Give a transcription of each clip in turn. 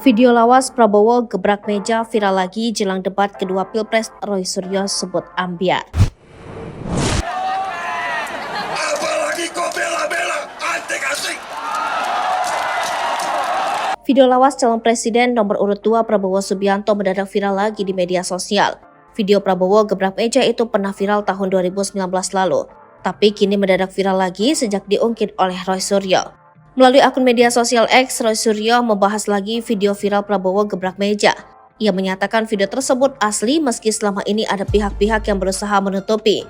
Video lawas Prabowo gebrak meja viral lagi jelang debat kedua Pilpres. Roy Suryo sebut ambyar. Apalagi kau bela-bela antek asing. Video lawas calon presiden nomor urut 2 Prabowo Subianto mendadak viral lagi di media sosial. Video Prabowo gebrak meja itu pernah viral tahun 2019 lalu, tapi kini mendadak viral lagi sejak diungkit oleh Roy Suryo. Melalui akun media sosial X, Roy Suryo membahas lagi video viral Prabowo gebrak meja. Ia menyatakan video tersebut asli meski selama ini ada pihak-pihak yang berusaha menutupi.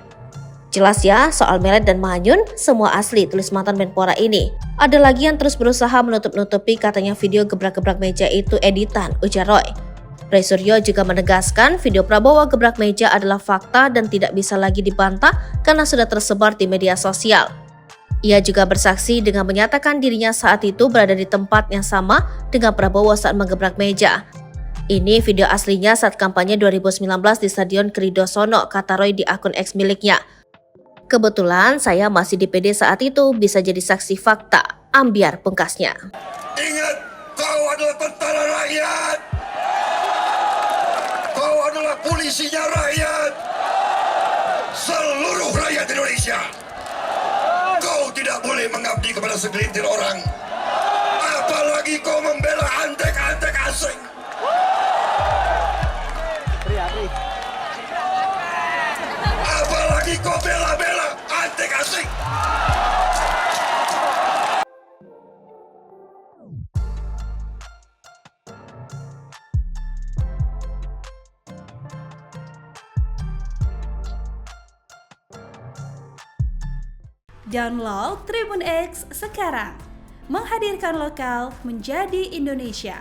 Jelas ya, soal Melet dan Manyun, semua asli, tulis mantan Menpora ini. Ada lagi yang terus berusaha menutup-nutupi katanya video gebrak-gebrak meja itu editan, ujar Roy. Roy Suryo juga menegaskan video Prabowo gebrak meja adalah fakta dan tidak bisa lagi dibantah karena sudah tersebar di media sosial. Ia juga bersaksi dengan menyatakan dirinya saat itu berada di tempat yang sama dengan Prabowo saat menggebrak meja. Ini video aslinya saat kampanye 2019 di Stadion Kridosono, kata Roy di akun X miliknya. Kebetulan saya masih di PD saat itu, bisa jadi saksi fakta, ambyar pungkasnya. Ingat, kau adalah tentara rakyat. Kau adalah polisinya rakyat. Seluruh rakyat Indonesia. Kau tidak boleh mengabdi kepada segelintir orang. Apalagi kau membela antek-antek asing. Apalagi kau bela-bela antek asing. Download Tribun X sekarang, menghadirkan lokal menjadi Indonesia.